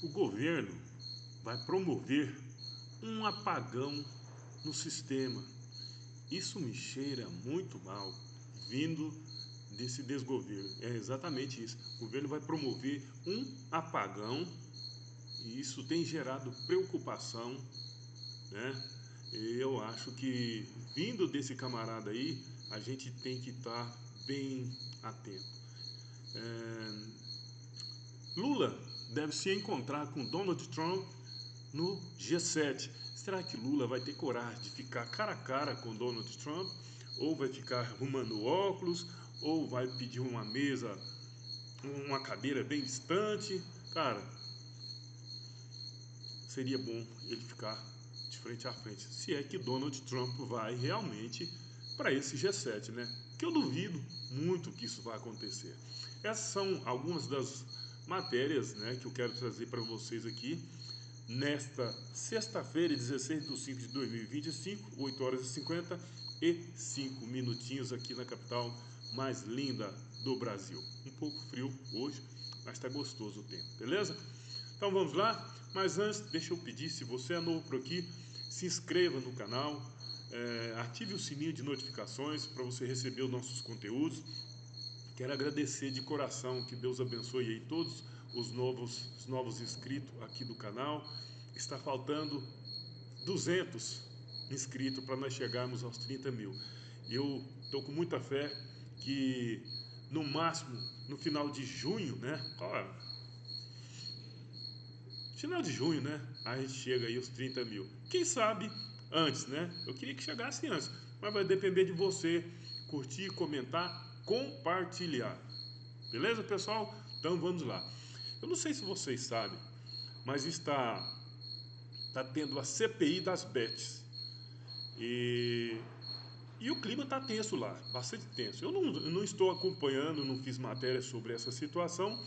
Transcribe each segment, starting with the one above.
O governo vai promover um apagão no sistema. Isso me cheira muito mal, vindo desse desgoverno. É exatamente isso. O governo vai promover um apagão e isso tem gerado preocupação, né? E eu acho que, vindo desse camarada aí, a gente tem que estar bem atento. Lula deve se encontrar com Donald Trump no G7. Será que Lula vai ter coragem de ficar cara a cara com Donald Trump? Ou vai ficar arrumando óculos? Ou vai pedir uma mesa, uma cadeira bem distante? Cara, seria bom ele ficar de frente a frente. Se é que Donald Trump vai realmente para esse G7, né? Que eu duvido muito que isso vai acontecer. Essas são algumas das matérias, né, que eu quero trazer para vocês aqui nesta sexta-feira, 16 de 5 de 2025, 8 horas e 55 minutinhos aqui na capital mais linda do Brasil. Um pouco frio hoje, mas está gostoso o tempo, beleza? Então vamos lá, mas antes deixa eu pedir, se você é novo por aqui, se inscreva no canal, ative o sininho de notificações para você receber os nossos conteúdos. Quero agradecer de coração, que Deus abençoe aí todos os novos inscritos aqui do canal. Está faltando 200 inscritos para nós chegarmos aos 30 mil. Eu estou com muita fé que no máximo no final de junho, né? Final de junho, né? A gente chega aí aos 30 mil. Quem sabe antes, né? Eu queria que chegasse antes, mas vai depender de você curtir, comentar, compartilhar. Beleza, pessoal? Então vamos lá. Eu não sei se vocês sabem, mas está tendo a CPI das bets. E o clima está tenso lá, bastante tenso. Eu não estou acompanhando, não fiz matéria sobre essa situação,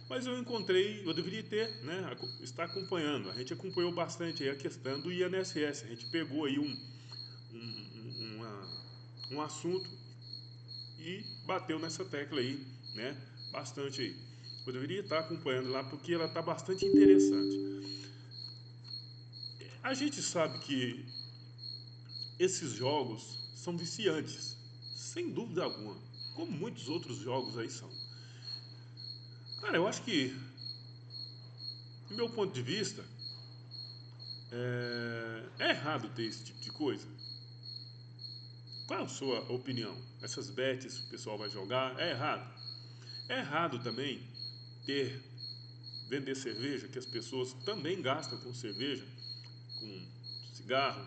mas eu encontrei, eu deveria ter, né, estar acompanhando. A gente acompanhou bastante aí a questão do INSS. A gente pegou aí um assunto e bateu nessa tecla aí, né, bastante aí. Eu deveria estar acompanhando lá porque ela está bastante interessante. A gente sabe que esses jogos são viciantes, sem dúvida alguma, como muitos outros jogos aí são. Cara, eu acho que, do meu ponto de vista, é errado ter esse tipo de coisa. Qual a sua opinião? Essas bets que o pessoal vai jogar, é errado? É errado também ter, vender cerveja, que as pessoas também gastam com cerveja, com cigarro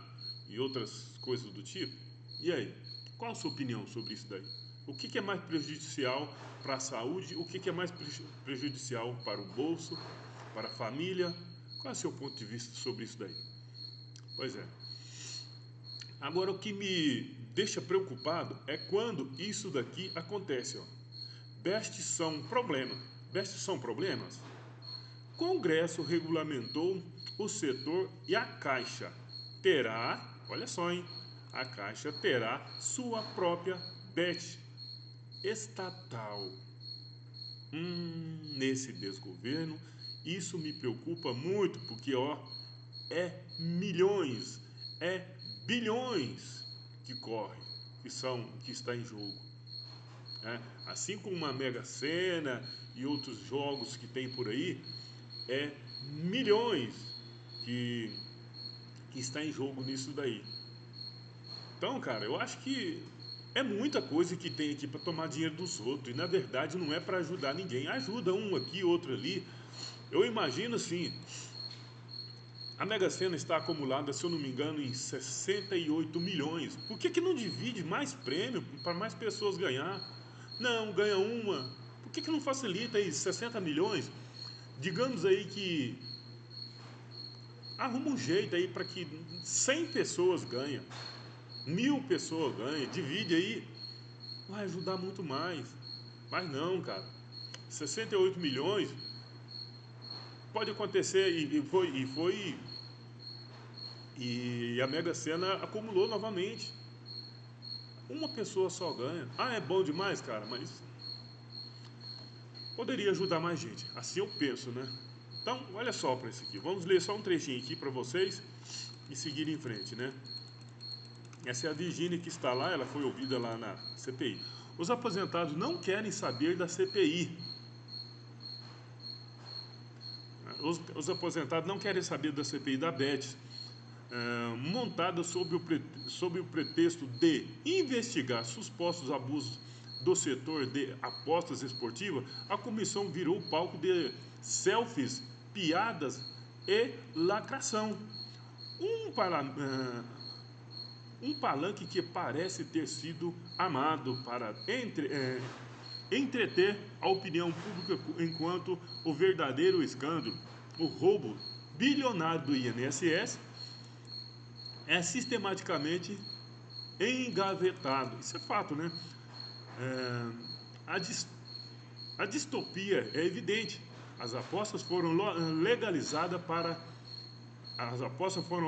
e outras coisas do tipo? E aí, qual a sua opinião sobre isso daí? O que é mais prejudicial para a saúde? O que é mais prejudicial para o bolso, para a família? Qual é o seu ponto de vista sobre isso daí? Pois é. Agora, o que me deixa preocupado é quando isso daqui acontece. Ó. Bestes são problemas. Bestes são problemas? Congresso regulamentou o setor e a Caixa terá, olha só, hein? A Caixa terá sua própria BET estatal. Nesse desgoverno, isso me preocupa muito, porque ó, é milhões, é bilhões que corre, que está em jogo. Assim como uma Mega Sena e outros jogos que tem por aí, é milhões que, que está em jogo nisso daí. Então, cara, eu acho que é muita coisa que tem aqui para tomar dinheiro dos outros. E na verdade não é para ajudar ninguém. Ajuda um aqui, outro ali. Eu imagino assim, a Mega Sena está acumulada, se eu não me engano, em 68 milhões. Por que não divide mais prêmio para mais pessoas ganhar? Não, ganha uma. Por que não facilita aí 60 milhões? Digamos aí que arruma um jeito aí para que 100 pessoas ganhem, 1000 pessoas ganhem, divide aí, vai ajudar muito mais. Mas não, cara, 68 milhões pode acontecer e a Mega Sena acumulou novamente. Uma pessoa só ganha. Ah, é bom demais, cara, mas poderia ajudar mais gente. Assim eu penso, né? Então, olha só para isso aqui. Vamos ler só um trechinho aqui para vocês e seguir em frente, né? Essa é a Virgínia que está lá, ela foi ouvida lá na CPI. Os aposentados não querem saber da CPI. Os aposentados não querem saber da CPI da Bet, montada sob o pretexto de investigar supostos abusos do setor de apostas esportivas. A comissão virou palco de selfies, piadas e lacração. Um palanque que parece ter sido amado para entreter a opinião pública, enquanto o verdadeiro escândalo, o roubo bilionário do INSS, é sistematicamente engavetado. Isso é fato, né? A distopia é evidente. As apostas foram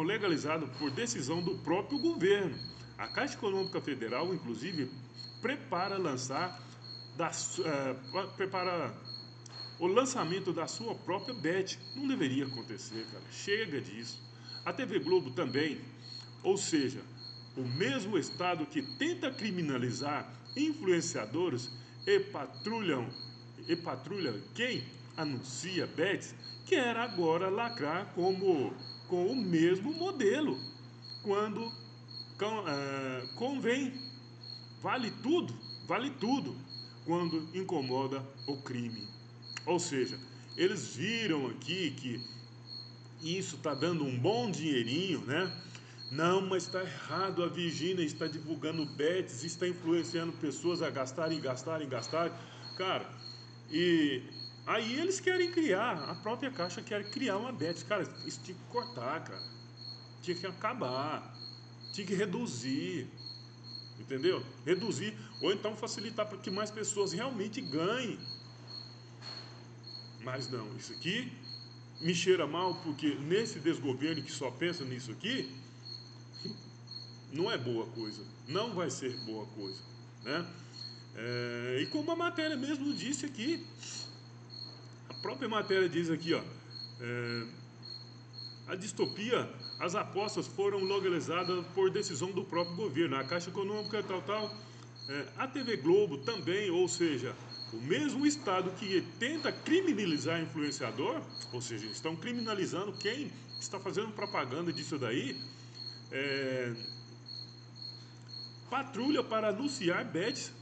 legalizadas por decisão do próprio governo. A Caixa Econômica Federal, inclusive, prepara o lançamento da sua própria Bet. Não deveria acontecer, cara. Chega disso. A TV Globo também. Ou seja, o mesmo Estado que tenta criminalizar influenciadores e patrulha quem anuncia bets, quer agora lacrar com o mesmo modelo, quando convém. Vale tudo, quando incomoda o crime. Ou seja, eles viram aqui que isso está dando um bom dinheirinho, né? Não, mas está errado, a Virgínia está divulgando bets, está influenciando pessoas a gastarem. Cara, e aí eles querem criar, a própria Caixa quer criar uma bet. Cara, isso tinha que cortar, cara. Tinha que acabar, tinha que reduzir, entendeu? Reduzir, ou então facilitar para que mais pessoas realmente ganhem. Mas não, isso aqui me cheira mal, porque nesse desgoverno que só pensa nisso aqui, não é boa coisa, não vai ser boa coisa, né? E como a matéria mesmo disse aqui, a própria matéria diz aqui, ó, a distopia, as apostas foram legalizadas por decisão do próprio governo, a Caixa Econômica tal, a TV Globo também, ou seja, o mesmo Estado que tenta criminalizar influenciador, ou seja, estão criminalizando quem está fazendo propaganda disso daí, patrulha para anunciar bets,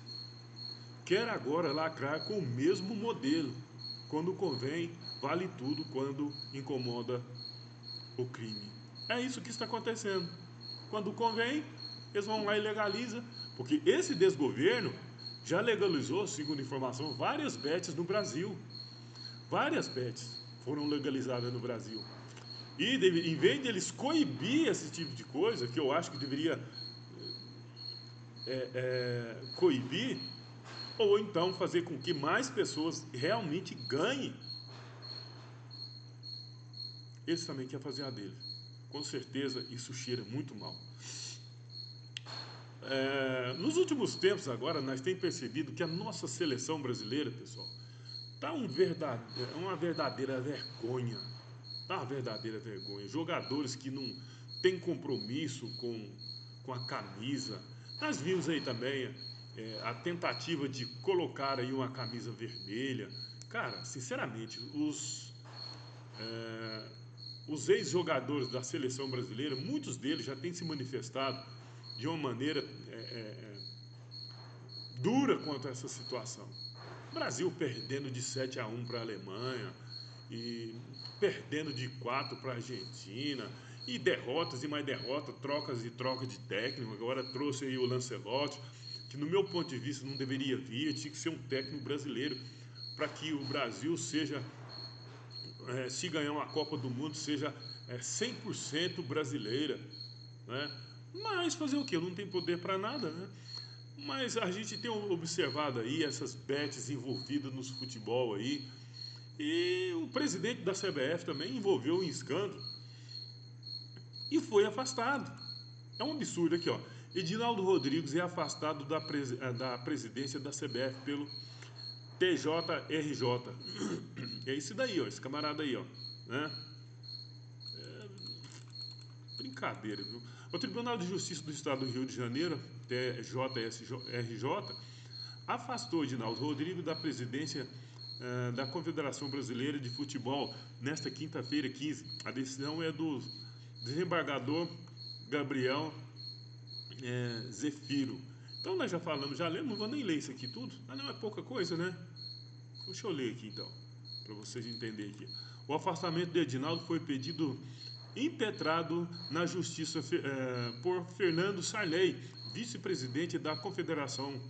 quer agora lacrar com o mesmo modelo. Quando convém, vale tudo, quando incomoda o crime. É isso que está acontecendo. Quando convém, eles vão lá e legalizam, porque esse desgoverno já legalizou, segundo informação, várias bets no Brasil. Várias bets foram legalizadas no Brasil. E em vez de eles coibir esse tipo de coisa, que eu acho que deveria coibir, ou então fazer com que mais pessoas realmente ganhem, eles também querem fazer a dele. Com certeza isso cheira muito mal. Nos últimos tempos agora, nós temos percebido que a nossa seleção brasileira, pessoal, está uma verdadeira vergonha. Está uma verdadeira vergonha. Jogadores que não têm compromisso com a camisa. Nós vimos aí também a tentativa de colocar aí uma camisa vermelha. Cara, sinceramente, os ex-jogadores da seleção brasileira, muitos deles já têm se manifestado de uma maneira dura quanto a essa situação. O Brasil perdendo de 7-1 para a Alemanha, e perdendo de 4 para a Argentina, e derrotas e mais derrotas, trocas e trocas de técnico. Agora trouxe aí o Lancelotti, que no meu ponto de vista não deveria vir, tinha que ser um técnico brasileiro, para que o Brasil seja, se ganhar uma Copa do Mundo, seja 100% brasileira, né? Mas fazer o quê? Não tem poder para nada, né? Mas a gente tem observado aí essas bets envolvidas nos futebol aí, e o presidente da CBF também envolveu em escândalo e foi afastado. É um absurdo aqui, ó. Edinaldo Rodrigues é afastado da presidência da CBF pelo TJRJ. É esse daí, ó, esse camarada aí, ó, né? Brincadeira, viu? O Tribunal de Justiça do Estado do Rio de Janeiro, TJSRJ, afastou Edinaldo Rodrigues da presidência da Confederação Brasileira de Futebol nesta quinta-feira, 15. A decisão é do desembargador Gabriel Zefiro. Então nós já falamos, já lemos, não vou nem ler isso aqui tudo. Ah, não é pouca coisa, né? Deixa eu ler aqui então, para vocês entenderem aqui. O afastamento de Edinaldo foi pedido impetrado na Justiça por Fernando Sarney, vice-presidente da Confederação,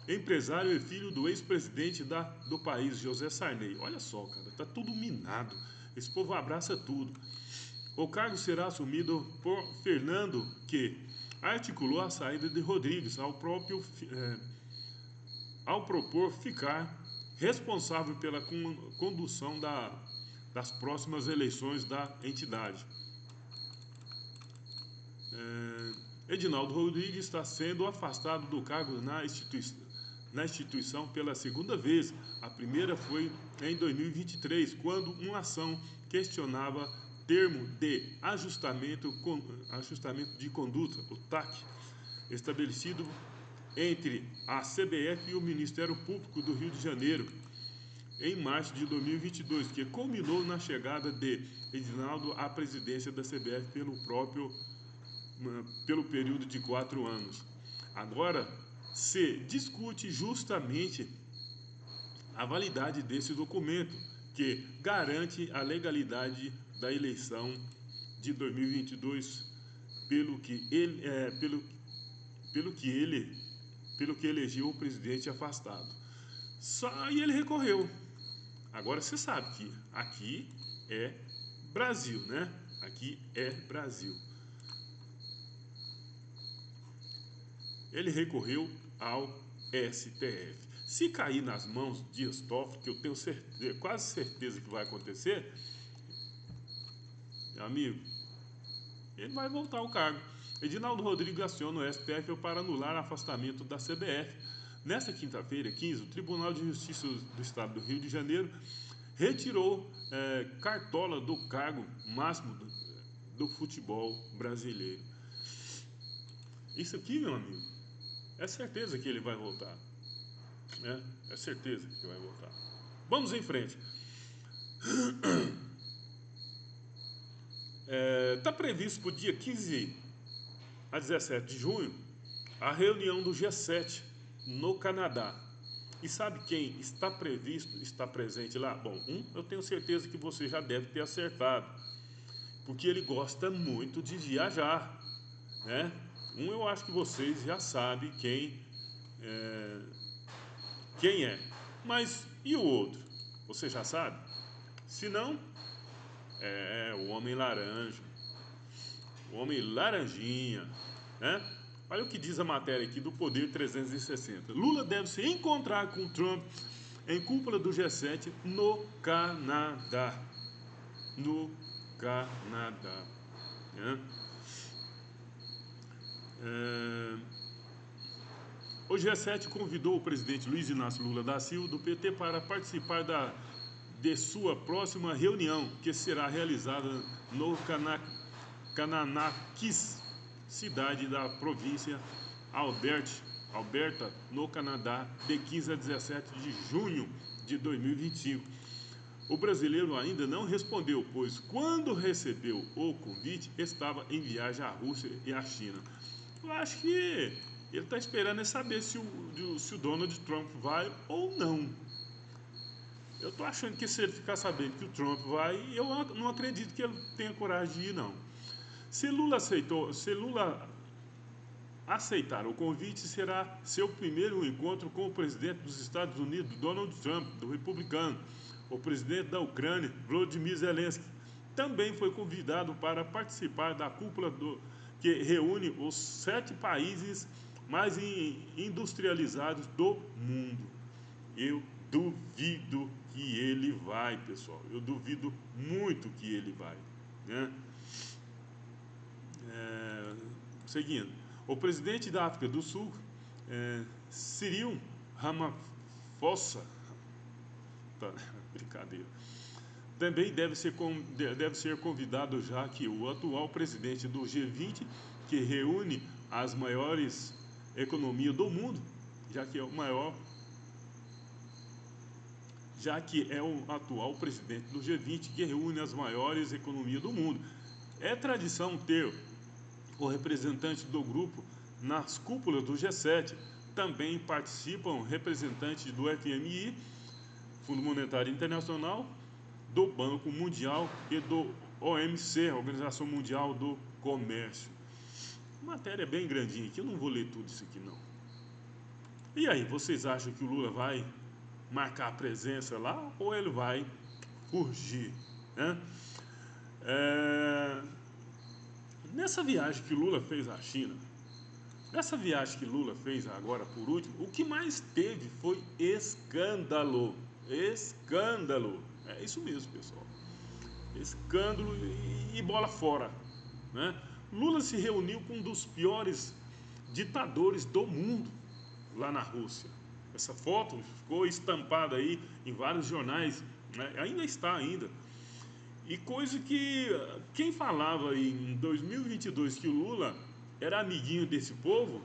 empresário e filho do ex-presidente do país, José Sarney. Olha só, cara, tá tudo minado. Esse povo abraça tudo. O cargo será assumido por Fernando, que articulou a saída de Rodrigues ao propor ficar responsável pela condução das próximas eleições da entidade. Edinaldo Rodrigues está sendo afastado do cargo na instituição pela segunda vez. A primeira foi em 2023, quando uma ação questionava termo de ajustamento de conduta, o TAC, estabelecido entre a CBF e o Ministério Público do Rio de Janeiro em março de 2022, que culminou na chegada de Edinaldo à presidência da CBF pelo período de 4 anos. Agora se discute justamente a validade desse documento, que garante a legalidade da eleição de 2022, pelo que elegeu o presidente afastado. Só e ele recorreu. Agora você sabe que aqui é Brasil, né? Aqui é Brasil. Ele recorreu ao STF. Se cair nas mãos de Dias Toffoli, que eu tenho quase certeza que vai acontecer, meu amigo, ele vai voltar ao cargo. Edinaldo Rodrigues aciona o STF para anular o afastamento da CBF. Nesta quinta-feira, 15, o Tribunal de Justiça do Estado do Rio de Janeiro retirou Cartola do cargo máximo do futebol brasileiro. Isso aqui, meu amigo, é certeza que ele vai voltar. É certeza que vai voltar. Vamos em frente. Está previsto para o dia 15 a 17 de junho a reunião do G7 no Canadá. E sabe quem está presente lá? Bom, eu tenho certeza que você já deve ter acertado, porque ele gosta muito de viajar, né? Eu acho que vocês já sabem quem é. Mas e o outro? Você já sabe? Se não, o homem laranja, o homem laranjinha, né? Olha o que diz a matéria aqui do Poder 360. Lula deve se encontrar com Trump em cúpula do G7 no Canadá. No Canadá. Né? O G7 convidou o presidente Luiz Inácio Lula da Silva, do PT, para participar de sua próxima reunião, que será realizada no Kananaskis, cidade da província Alberta, no Canadá, de 15 a 17 de junho de 2025. O brasileiro ainda não respondeu, pois quando recebeu o convite, estava em viagem à Rússia e à China. Eu acho que ele está esperando saber se o Donald Trump vai ou não. Eu estou achando que se ele ficar sabendo que o Trump vai, eu não acredito que ele tenha coragem de ir, não. Se Lula aceitar o convite, será seu primeiro encontro com o presidente dos Estados Unidos, Donald Trump, do republicano. O presidente da Ucrânia, Volodymyr Zelensky, também foi convidado para participar da cúpula que reúne os 7 países mais industrializados do mundo. Eu duvido que ele vai, pessoal. Eu duvido muito que ele vai, né? Seguindo, o presidente da África do Sul, Cyril Ramaphosa, Tá, brincadeira. Também deve ser convidado, já que o atual presidente do G20, que reúne as maiores economias do mundo, já que é o maior, já que é o atual presidente do G20, que reúne as maiores economias do mundo. É tradição ter o representante do grupo nas cúpulas do G7. Também participam representantes do FMI, Fundo Monetário Internacional, do Banco Mundial e do OMC, a Organização Mundial do Comércio. Matéria bem grandinha aqui, eu não vou ler tudo isso aqui não. E aí, vocês acham que o Lula vai marcar a presença lá ou ele vai fugir, né? Nessa viagem que Lula fez à China, nessa viagem que Lula fez agora por último, o que mais teve foi escândalo. Escândalo. É isso mesmo, pessoal. Escândalo e bola fora, né? Lula se reuniu com um dos piores ditadores do mundo lá na Rússia. Essa foto ficou estampada aí em vários jornais, né? Ainda está ainda. E coisa que quem falava em 2022 que o Lula era amiguinho desse povo,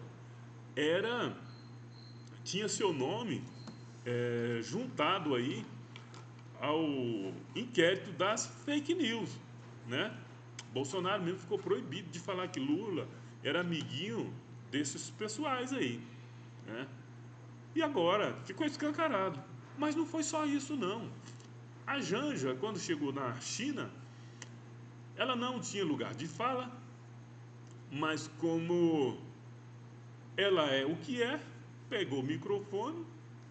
tinha seu nome juntado aí ao inquérito das fake news, né? Bolsonaro mesmo ficou proibido de falar que Lula era amiguinho desses pessoais aí, né? E agora ficou escancarado. Mas não foi só isso não. A Janja, quando chegou na China, ela não tinha lugar de fala, mas como ela é o que é, pegou o microfone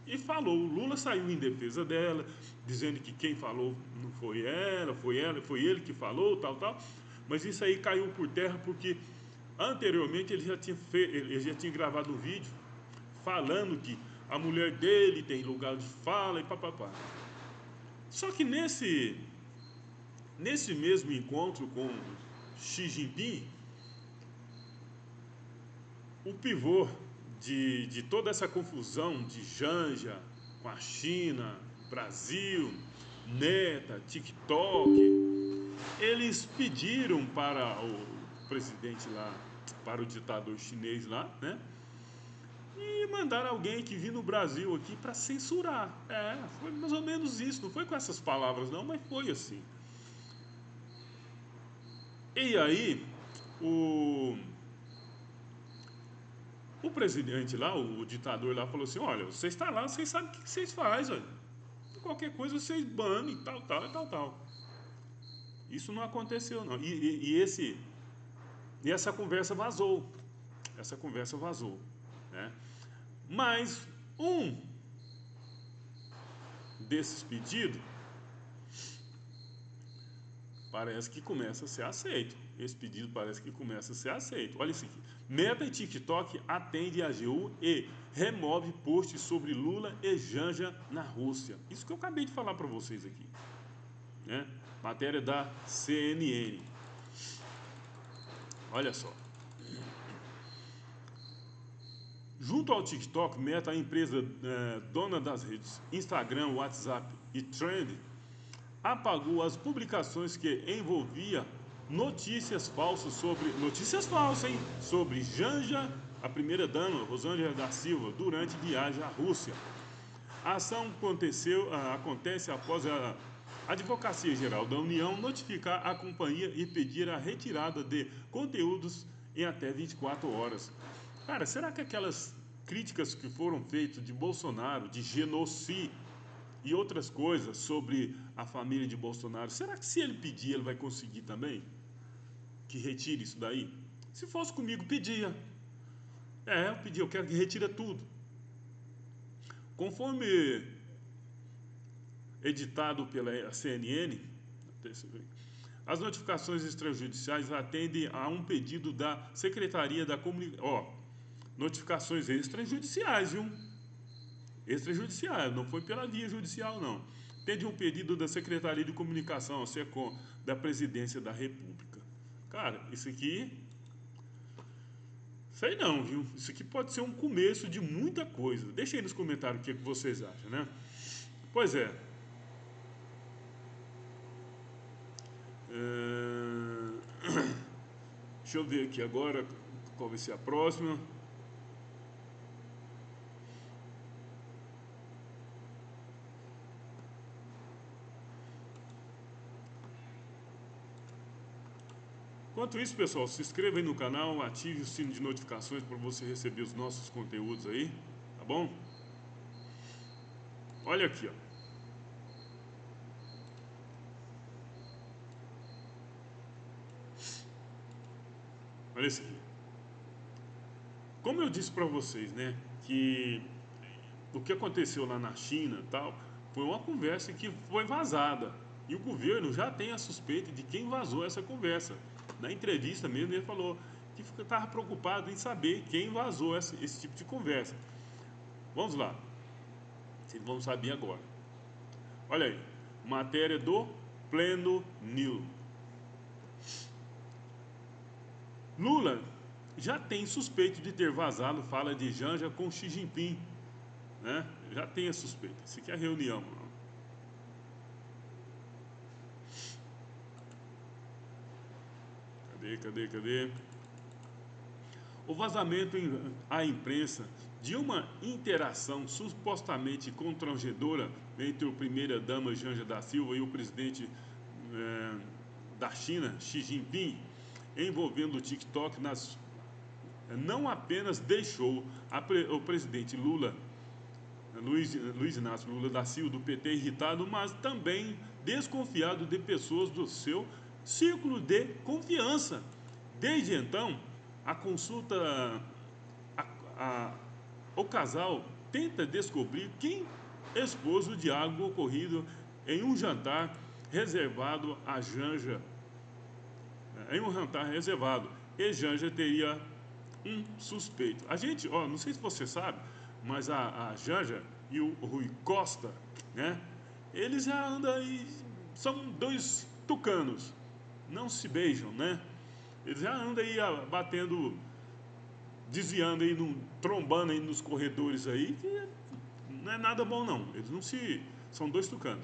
e falou. O Lula saiu em defesa dela, dizendo que quem falou não foi ela, foi ele que falou, tal, tal. Mas isso aí caiu por terra porque anteriormente ele já tinha gravado um vídeo falando que a mulher dele tem lugar de fala e papapá. Só que nesse mesmo encontro com Xi Jinping, o pivô de toda essa confusão de Janja com a China, Brasil, Meta, TikTok, eles pediram para o presidente lá, para o ditador chinês lá, né? E mandaram alguém que vinha no Brasil aqui para censurar. Foi mais ou menos isso, não foi com essas palavras não, mas foi assim. E aí, o presidente lá, o ditador lá, falou assim: olha, você está lá, vocês sabem o que vocês fazem, olha. Qualquer coisa vocês banem, tal, tal, tal, tal. Isso não aconteceu, não. E essa conversa vazou. Essa conversa vazou, né? Mas um desses pedidos parece que começa a ser aceito. Esse pedido parece que começa a ser aceito. Olha isso aqui. Meta e TikTok atende a AGU e remove posts sobre Lula e Janja na Rússia. Isso que eu acabei de falar para vocês aqui, né? Matéria da CNN. Olha só. Junto ao TikTok, Meta, a empresa dona das redes Instagram, WhatsApp e Trend, apagou as publicações que envolvia notícias falsas, hein? Sobre Janja, a primeira-dama, Rosângela da Silva, durante viagem à Rússia. A ação acontece após a Advocacia Geral da União notificar a companhia e pedir a retirada de conteúdos em até 24 horas. Cara, será que aquelas críticas que foram feitas de Bolsonaro, de genocídio e outras coisas sobre a família de Bolsonaro, será que se ele pedir, ele vai conseguir também? Que retire isso daí? Se fosse comigo, pedia. Eu pedi, eu quero que retire tudo. Conforme editado pela CNN, as notificações extrajudiciais atendem a um pedido da Secretaria da Comunicação. Notificações extrajudiciais, viu? Extrajudiciais, não foi pela via judicial, não. Atende um pedido da Secretaria de Comunicação, a SECOM, da Presidência da República. Cara, isso aqui... sei não, viu? Isso aqui pode ser um começo de muita coisa. Deixa aí nos comentários o que vocês acham, né? Pois é. Deixa eu ver aqui agora qual vai ser a próxima. Enquanto isso, pessoal, se inscreva aí no canal, ative o sino de notificações para você receber os nossos conteúdos aí, tá bom? Olha aqui, ó. Olha isso aqui. Como eu disse para vocês, né, que o que aconteceu lá na China e tal, foi uma conversa que foi vazada. E o governo já tem a suspeita de quem vazou essa conversa. Na entrevista mesmo ele falou que estava preocupado em saber quem vazou esse tipo de conversa. Vamos lá. Vocês vão saber agora. Olha aí. Matéria do Pleno News. Lula já tem suspeito de ter vazado fala de Janja com Xi Jinping, né? Já tem a suspeita. Isso aqui é a reunião. Cadê? O vazamento à imprensa de uma interação supostamente constrangedora entre o primeira-dama Janja da Silva e o presidente da China, Xi Jinping, envolvendo o TikTok não apenas deixou o presidente Luiz Inácio Lula da Silva, do PT, irritado, mas também desconfiado de pessoas do seu círculo de confiança. Desde então, a consulta, o casal tenta descobrir quem expôs o diálogo ocorrido em um jantar reservado a Janja. Em um jantar reservado, e Janja teria um suspeito. A gente, não sei se você sabe, mas a Janja e o Rui Costa, né? Eles já andam aí, são dois tucanos, não se beijam, né? Eles já andam aí batendo, desviando aí, trombando aí nos corredores aí, que não é nada bom não. Eles não se, são dois tucanos.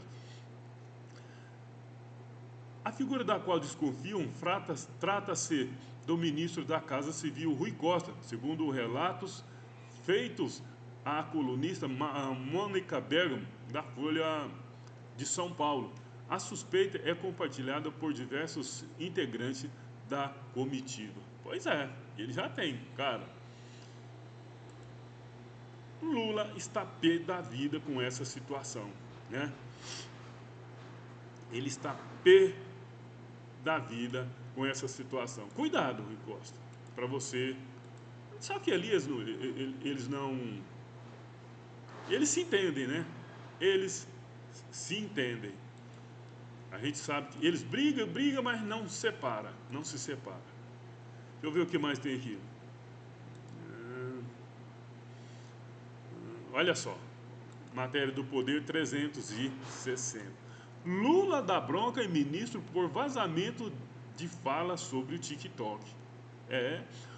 A figura da qual desconfiam trata-se do ministro da Casa Civil, Rui Costa, segundo relatos feitos à colunista Mônica Bergamo, da Folha de São Paulo. A suspeita é compartilhada por diversos integrantes da comitiva. Pois é, ele já tem, cara. Lula está pé da vida com essa situação, né? Ele está pé da vida com essa situação. Cuidado, Rui Costa, para você. Só que ali eles não. Eles se entendem, né? Eles se entendem. A gente sabe que eles brigam, mas não se separa. Não se separa. Deixa eu ver o que mais tem aqui. Olha só. Matéria do Poder 360. Lula dá bronca em ministro por vazamento de fala sobre o TikTok.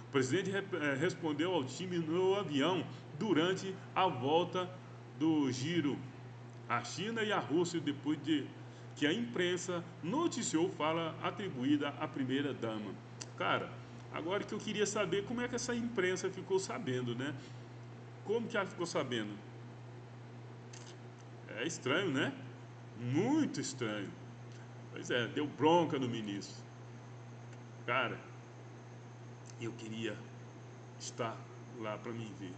O presidente respondeu ao time no avião durante a volta do giro à China e à Rússia depois de que a imprensa noticiou fala atribuída à primeira-dama. Cara, agora que eu queria saber como é que essa imprensa ficou sabendo, né? Como que ela ficou sabendo? É estranho, né? Muito estranho. Pois é, deu bronca no ministro. Cara, eu queria estar lá para me ver.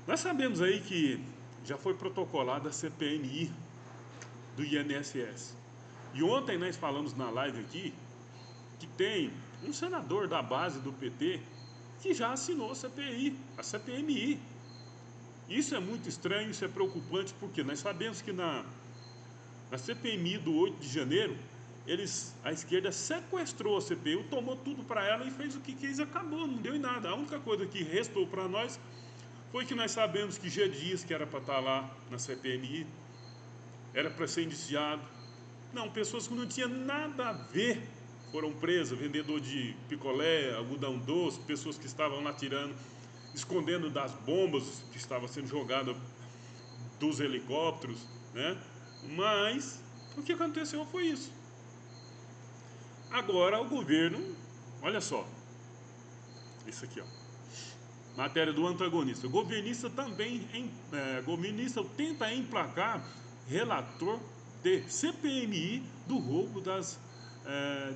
Nós sabemos aí que já foi protocolada a CPMI do INSS. E ontem nós falamos na live aqui que tem um senador da base do PT que já assinou a CPMI. Isso é muito estranho, isso é preocupante, porque nós sabemos que na CPMI do 8 de janeiro, a esquerda sequestrou a CPU, tomou tudo para ela e fez o que quis e acabou, não deu em nada. A única coisa que restou para nós foi que nós sabemos que G. Dias, que era para estar lá na CPMI, era para ser indiciado. Não, pessoas que não tinham nada a ver foram presas, vendedor de picolé, algodão doce, pessoas que estavam lá tirando, escondendo das bombas que estavam sendo jogadas dos helicópteros, né? Mas o que aconteceu foi isso. Agora o governo Olha só, isso aqui, ó. Matéria do antagonista. Governista tenta emplacar relator de CPMI do roubo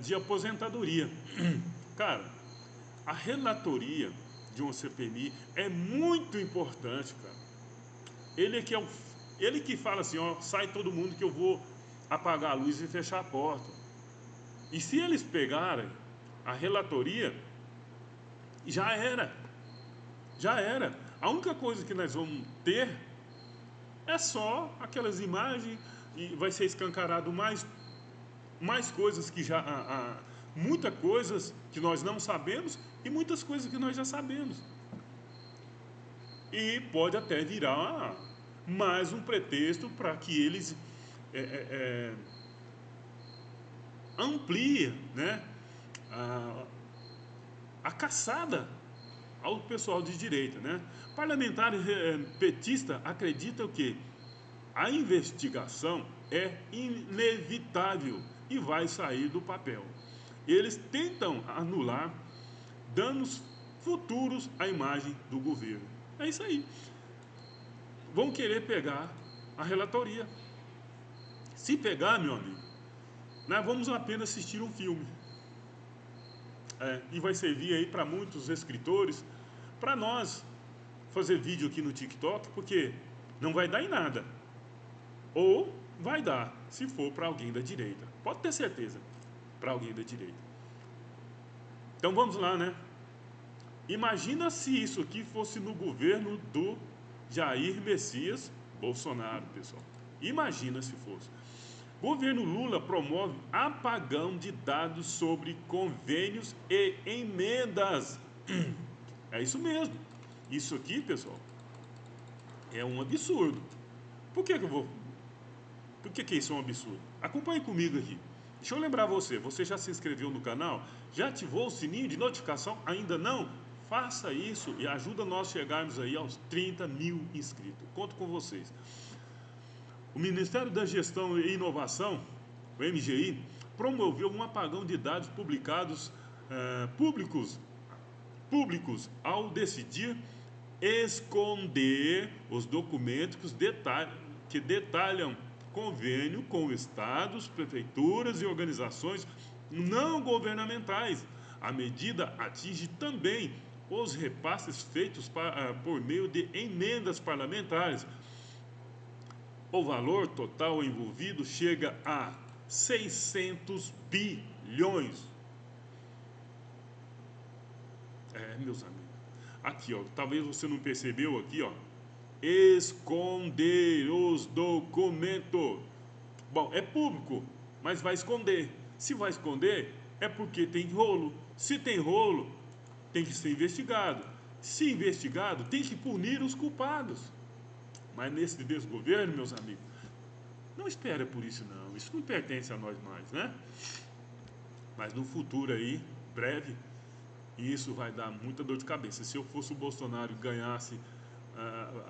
de aposentadoria. Cara, a relatoria de uma CPMI é muito importante, cara. Ele que fala assim, ó, sai todo mundo que eu vou apagar a luz e fechar a porta. E se eles pegarem a relatoria, já era. Já era. A única coisa que nós vamos ter é só aquelas imagens e vai ser escancarado mais coisas que muitas coisas que nós não sabemos e muitas coisas que nós já sabemos. E pode até virar mais um pretexto para que eles ampliem, né, a caçada ao pessoal de direita, né? Parlamentares petistas acreditam que a investigação é inevitável e vai sair do papel. Eles tentam anular danos futuros à imagem do governo. É isso aí. Vão querer pegar a relatoria. Se pegar, meu amigo, nós vamos apenas assistir um filme. E vai servir aí para muitos escritores, para nós fazer vídeo aqui no TikTok, porque não vai dar em nada. Ou vai dar, se for para alguém da direita. Pode ter certeza, para alguém da direita. Então vamos lá, né? Imagina se isso aqui fosse no governo do Jair Messias Bolsonaro, pessoal. Imagina se fosse. Governo Lula promove apagão de dados sobre convênios e emendas. É isso mesmo. Isso aqui, pessoal, é um absurdo. Por que isso é um absurdo? Acompanhe comigo aqui. Deixa eu lembrar você já se inscreveu no canal? Já ativou o sininho de notificação? Ainda não? Faça isso e ajuda nós a chegarmos aí aos 30 mil inscritos. Conto com vocês. O Ministério da Gestão e Inovação, o MGI, promoveu um apagão de dados públicos ao decidir esconder os documentos que detalham convênio com estados, prefeituras e organizações não governamentais. A medida atinge também os repasses feitos por meio de emendas parlamentares. O valor total envolvido chega a 600 bilhões. Meus amigos. Aqui, ó, talvez você não percebeu aqui, ó. Esconder os documentos. Bom, é público, mas vai esconder. Se vai esconder, é porque tem rolo. Se tem rolo, tem que ser investigado. Se investigado, tem que punir os culpados. Mas nesse desgoverno, meus amigos, não espera por isso não. Isso não pertence a nós mais, né? Mas no futuro aí, breve, isso vai dar muita dor de cabeça. Se eu fosse o Bolsonaro e ganhasse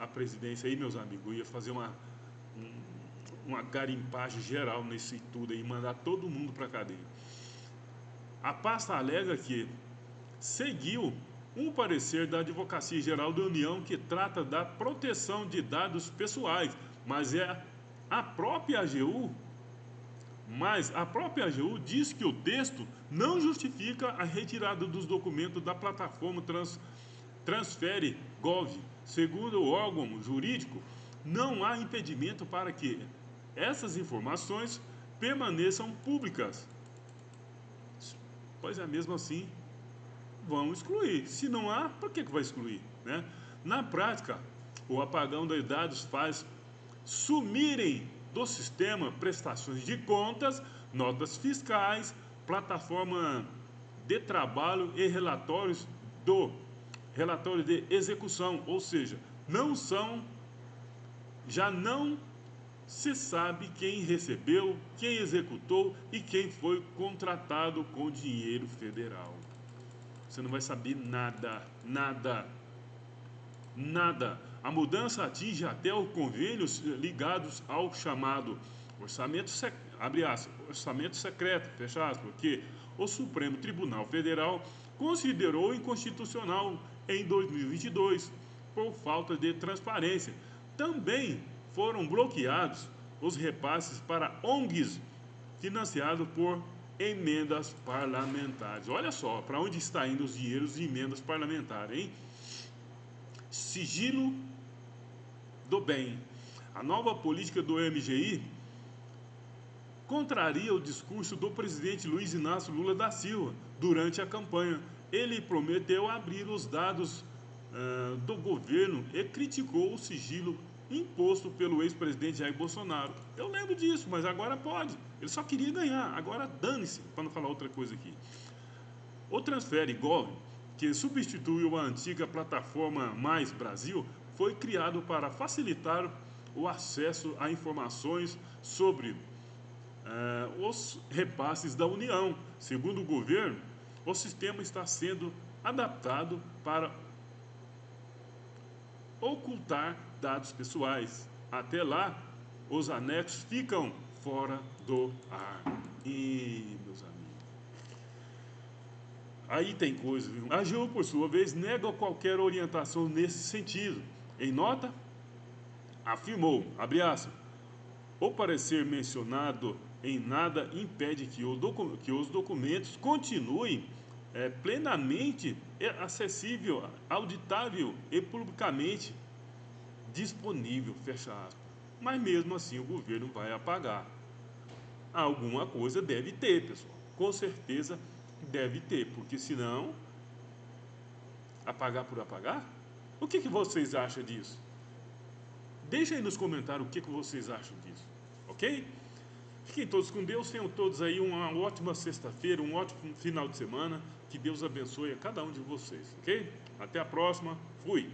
a presidência aí, meus amigos, eu ia fazer uma garimpagem geral nesse tudo aí, mandar todo mundo para a cadeia. A pasta alega que seguiu um parecer da Advocacia Geral da União que trata da proteção de dados pessoais, mas a própria AGU diz que o texto não justifica a retirada dos documentos da plataforma Transfere Gov. Segundo o órgão jurídico, não há impedimento para que essas informações permaneçam públicas. Pois é, mesmo assim, vão excluir. Se não há, por que vai excluir, né? Na prática, o apagão de dados faz sumirem do sistema prestações de contas, notas fiscais, plataforma de trabalho e relatório de execução, ou seja, já não se sabe quem recebeu, quem executou e quem foi contratado com dinheiro federal. Você não vai saber nada. A mudança atinge até os convênios ligados ao chamado abre aspas, orçamento secreto, fecha aspas, que o Supremo Tribunal Federal considerou inconstitucional em 2022 por falta de transparência. Também foram bloqueados os repasses para ONGs financiados por emendas parlamentares. Olha só para onde está indo os dinheiros de emendas parlamentares, hein? Sigilo do bem. A nova política do MGI contraria o discurso do presidente Luiz Inácio Lula da Silva durante a campanha. Ele prometeu abrir os dados do governo e criticou o sigilo imposto pelo ex-presidente Jair Bolsonaro. Eu lembro disso, mas agora pode. Ele só queria ganhar, agora dane-se, para não falar outra coisa aqui. O Transfere Gov, que substituiu a antiga plataforma Mais Brasil, foi criado para facilitar o acesso a informações sobre os repasses da União. Segundo o governo, o sistema está sendo adaptado para ocultar dados pessoais. Até lá, os anexos ficam fora do ar. E, meus amigos, aí tem coisa, viu? A AGU, por sua vez, nega qualquer orientação nesse sentido. Em nota, afirmou, abre aspas, o parecer mencionado em nada impede que os documentos continuem plenamente acessível, auditável e publicamente disponível, fecha aspas. Mas mesmo assim o governo vai apagar. Alguma coisa deve ter, pessoal. Com certeza deve ter, porque senão apagar por apagar? O que vocês acham disso? Deixa aí nos comentários o que vocês acham disso, ok? Fiquem todos com Deus, tenham todos aí uma ótima sexta-feira, um ótimo final de semana. Que Deus abençoe a cada um de vocês, ok? Até a próxima, fui!